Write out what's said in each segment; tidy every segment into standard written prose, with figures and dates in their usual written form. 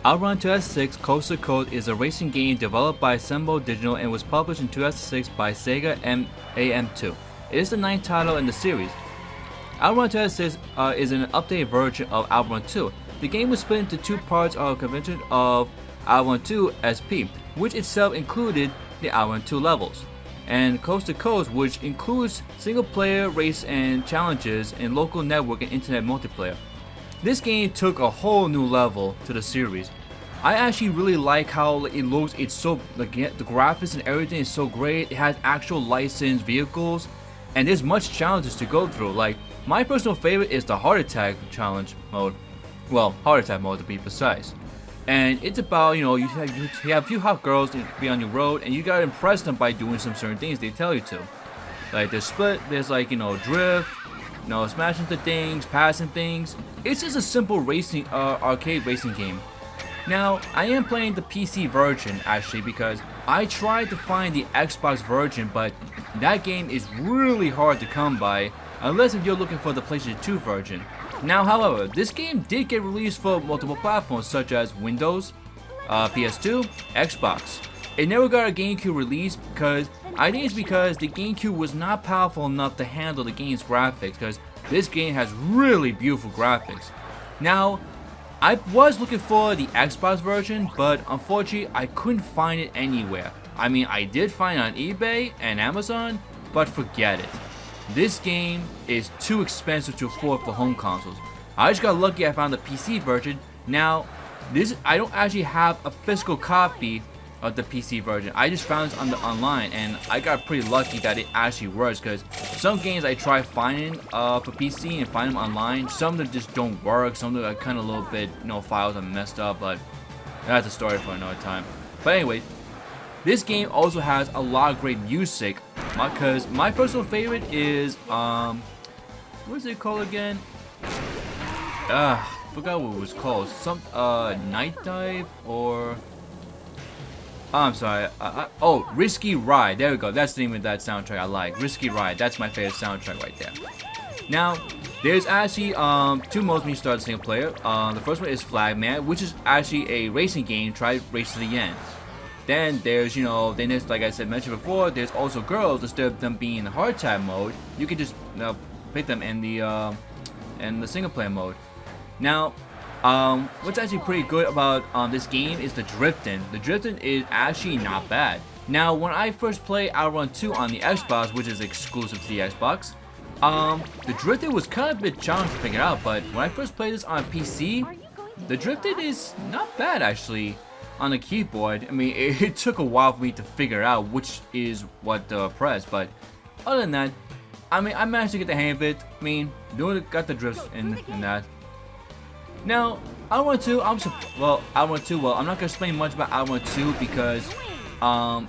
OutRun 2006 Coast to Coast is a racing game developed by Sumo Digital and was published in 2006 by Sega AM2. It is the ninth title in the series. OutRun 2006 is an updated version of OutRun 2. The game was split into two parts of a convention of OutRun 2 SP, which itself included the OutRun 2 levels, and Coast to Coast, which includes single-player race and challenges in local network and internet multiplayer. This game took a whole new level to the series. I actually really like how it looks. It's so the graphics and everything is so great. It has actual licensed vehicles, and there's much challenges to go through. Like, my personal favorite is the heart attack challenge mode. Well, heart attack mode to be precise. And it's about, you have a few hot girls to be on your road, and you gotta impress them by doing some certain things they tell you to. Like there's split, there's like drift, smashing into things, passing things. It's just a simple racing, arcade racing game. Now, I am playing the PC version actually because I tried to find the Xbox version, but that game is really hard to come by unless if you're looking for the PlayStation 2 version. Now, however, this game did get released for multiple platforms such as Windows, PS2, Xbox. It never got a GameCube release because I think it's because the GameCube was not powerful enough to handle the game's graphics, because this game has really beautiful graphics. Now, I was looking for the Xbox version, but unfortunately I couldn't find it anywhere. I mean, I did find it on eBay and Amazon, but forget it. This game is too expensive to afford for home consoles. I just got lucky I found the PC version. Now, I don't actually have a physical copy of the PC version. I just found it on the online, and I got pretty lucky that it actually works, because some games I try finding for PC and find them online, some of them just don't work, some of them are kind of a little bit, files are messed up, but that's a story for another time. But anyway, this game also has a lot of great music, because my personal favorite is, what is it called again? Forgot what it was called. Some, Night Dive, or... I'm sorry. Oh, Risky Ride. There we go. That's the name of that soundtrack I like. Risky Ride. That's my favorite soundtrack right there. Now, there's actually two modes when you start single player. The first one is Flagman, which is actually a racing game. Try race to the end. Then there's, then there's, like I said, mentioned before, there's also girls. Instead of them being in the hard time mode, you can just pick them in the single player mode. Now, what's actually pretty good about this game is the drifting. The drifting is actually not bad. Now, when I first played OutRun 2 on the Xbox, which is exclusive to the Xbox, the drifting was kind of a bit challenging to figure out. But when I first played this on PC, the drifting is not bad actually on the keyboard. I mean, it took a while for me to figure out which is what to press. But other than that, I mean, I managed to get the hang of it. I mean, got the drifts in that. Now, OutRun 2, OutRun 2, I'm not going to explain much about OutRun 2 because OutRun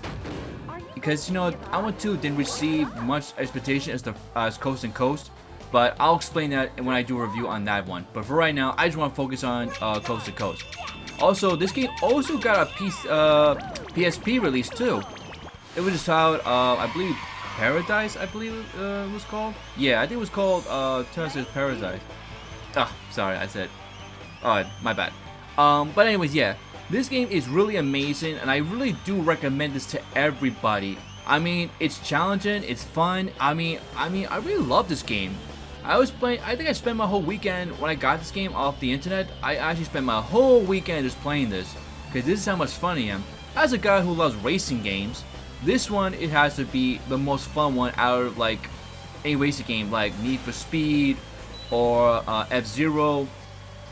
2 didn't receive much expectation as Coast and Coast, but I'll explain that when I do a review on that one. But for right now, I just want to focus on Coast to Coast. Also, this game also got a PSP release too. It was just out, I believe, Paradise, it was called? Yeah, I think it was called, Turns Paradise. Sorry, I said... Alright, my bad. But anyways, yeah, this game is really amazing, and I really do recommend this to everybody. I mean, it's challenging, it's fun. I mean, I really love this game. I think I spent my whole weekend when I got this game off the internet. I actually spent my whole weekend just playing this, because this is how much fun I am. As a guy who loves racing games, this one, it has to be the most fun one out of like any racing game, like Need for Speed or F-Zero.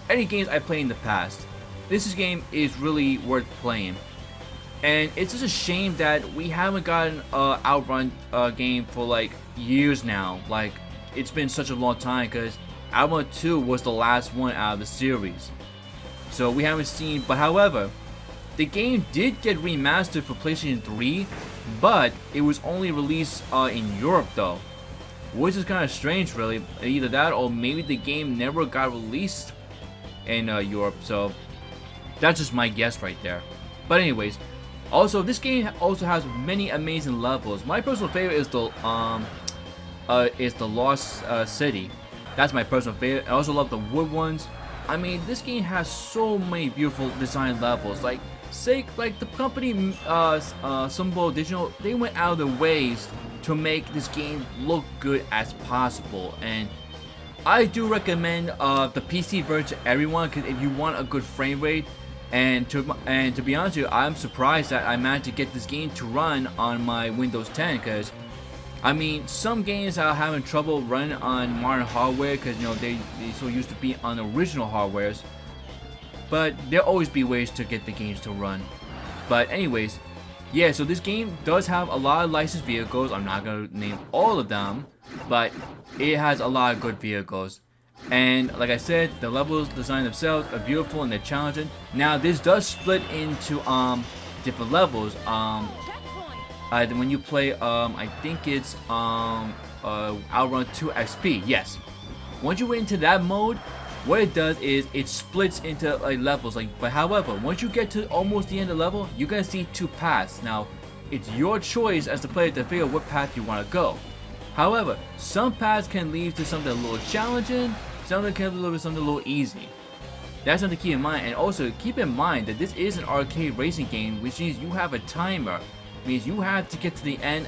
Any games I played in the past, this game is really worth playing. And it's just a shame that we haven't gotten an OutRun game for like years now. Like, it's been such a long time, because OutRun 2 was the last one out of the series. So we haven't seen, but however, the game did get remastered for PlayStation 3, but it was only released in Europe though. Which is kind of strange really. Either that or maybe the game never got released in Europe, so that's just my guess right there. But anyways, also this game also has many amazing levels. My personal favorite is the Lost City. That's my personal favorite. I also love the wood ones. I mean, this game has so many beautiful design levels. Like, say, like the company Sumo Digital, they went out of their ways to make this game look good as possible. And I do recommend the PC version to everyone, because if you want a good frame rate, and to be honest with you, I'm surprised that I managed to get this game to run on my Windows 10, because I mean, some games are having trouble running on modern hardware because, you know, they so used to be on original hardwares. But there'll always be ways to get the games to run. But anyways, yeah, so this game does have a lot of licensed vehicles. I'm not going to name all of them, but it has a lot of good vehicles. And like I said, the levels design themselves are beautiful and they're challenging. Now, this does split into different levels. When you play, I think it's OutRun 2 XP. Yes. Once you get into that mode, what it does is it splits into like levels. But however, once you get to almost the end of the level, you're gonna see two paths. Now, it's your choice as the player to figure out what path you want to go. However, some paths can lead to something a little challenging, some can lead to something a little easy. That's something to keep in mind. And also keep in mind that this is an arcade racing game, which means you have a timer. Means you have to get to the end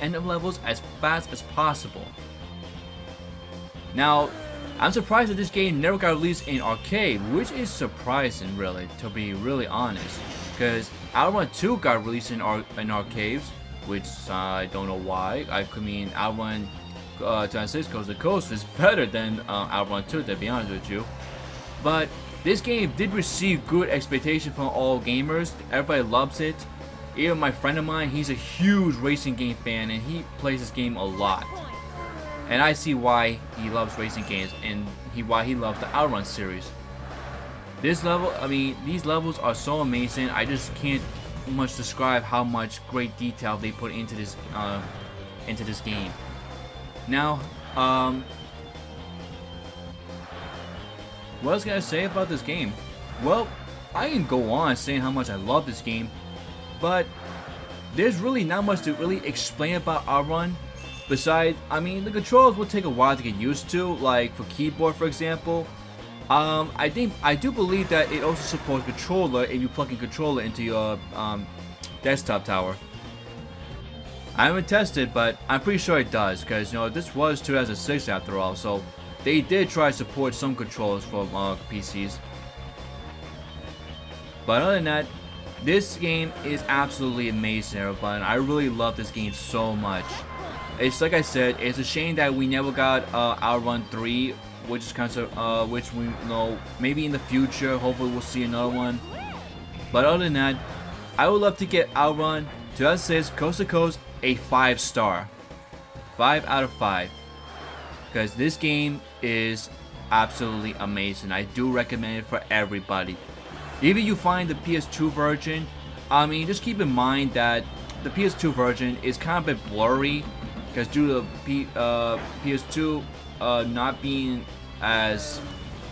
end of levels as fast as possible. Now, I'm surprised that this game never got released in arcade, which is surprising, really, to be really honest. Because OutRun 2 got released in arcades, which I don't know why. I mean, OutRun 2006 Coast to Coast is better than OutRun 2, to be honest with you. But this game did receive good expectation from all gamers. Everybody loves it. Even my friend of mine, he's a huge racing game fan and he plays this game a lot. And I see why he loves racing games and why he loves the OutRun series. This level, I mean, these levels are so amazing. I just can't much describe how much great detail they put into this game. Now, what else can I say about this game? Well, I can go on saying how much I love this game, but there's really not much to really explain about OutRun. Besides, I mean, the controls will take a while to get used to, like for keyboard, for example. I do believe that it also supports controller if you plug in controller into your desktop tower. I haven't tested, but I'm pretty sure it does, because, you know, this was 2006 after all, so they did try to support some controls for PCs. But other than that, this game is absolutely amazing, everybody. I really love this game so much. It's like I said, it's a shame that we never got OutRun 3, which is kind of which we know maybe in the future. Hopefully, we'll see another one. But other than that, I would love to get OutRun 2006 Coast to Coast a 5-star, 5 out of 5, because this game is absolutely amazing. I do recommend it for everybody. If you find the PS2 version, I mean, just keep in mind that the PS2 version is kind of a bit blurry, because due to the PS2 not being as,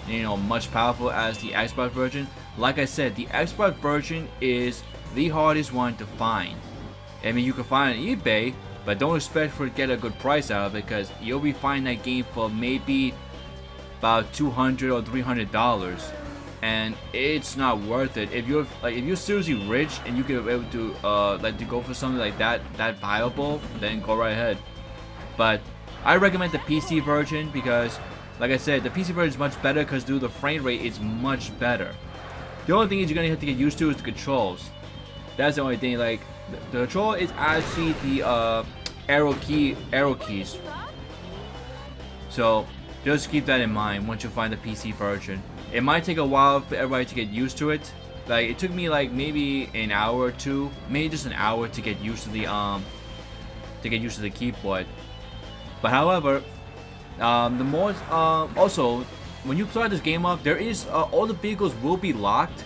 you know, much powerful as the Xbox version. Like I said, the Xbox version is the hardest one to find. I mean, you can find it on eBay, but don't expect to get a good price out of it, because you'll be finding that game for maybe about $200 or $300. And it's not worth it. If you're seriously rich and you can be able to like to go for something like that viable, then go right ahead. But I recommend the PC version because, like I said, the PC version is much better because the frame rate is much better. The only thing is you're gonna have to get used to is the controls. That's the only thing. Like the control is actually the arrow keys. So just keep that in mind once you find the PC version. It might take a while for everybody to get used to it. Like it took me like maybe an hour or two, maybe just an hour to get used to the keyboard. But however, the more also when you start this game up, there is all the vehicles will be locked,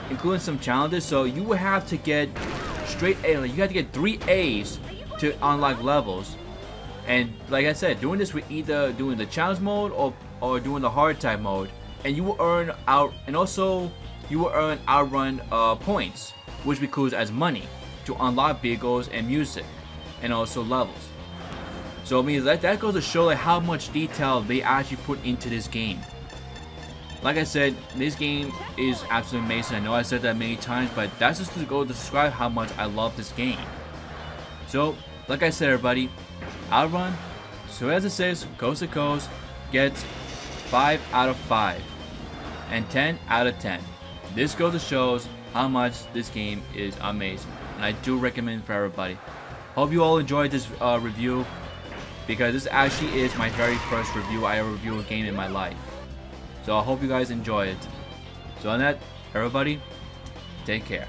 including some challenges. So you will have to get straight A. Like, you have to get 3 A's to unlock levels. And like I said, doing this with either doing the challenge mode or doing the hard type mode. And you will earn OutRun points, which becomes as money to unlock vehicles and music, and also levels. So I mean that goes to show like how much detail they actually put into this game. Like I said, this game is absolutely amazing. I know I said that many times, but that's just to go to describe how much I love this game. So, like I said, everybody, OutRun, so as it says, Coast to Coast, gets 5 out of 5 and 10 out of 10. This goes to shows how much this game is amazing, and I do recommend for everybody. Hope you all enjoyed this review, because this actually is my very first review I ever review a game in my life. So I hope you guys enjoy it. So on that, everybody, take care.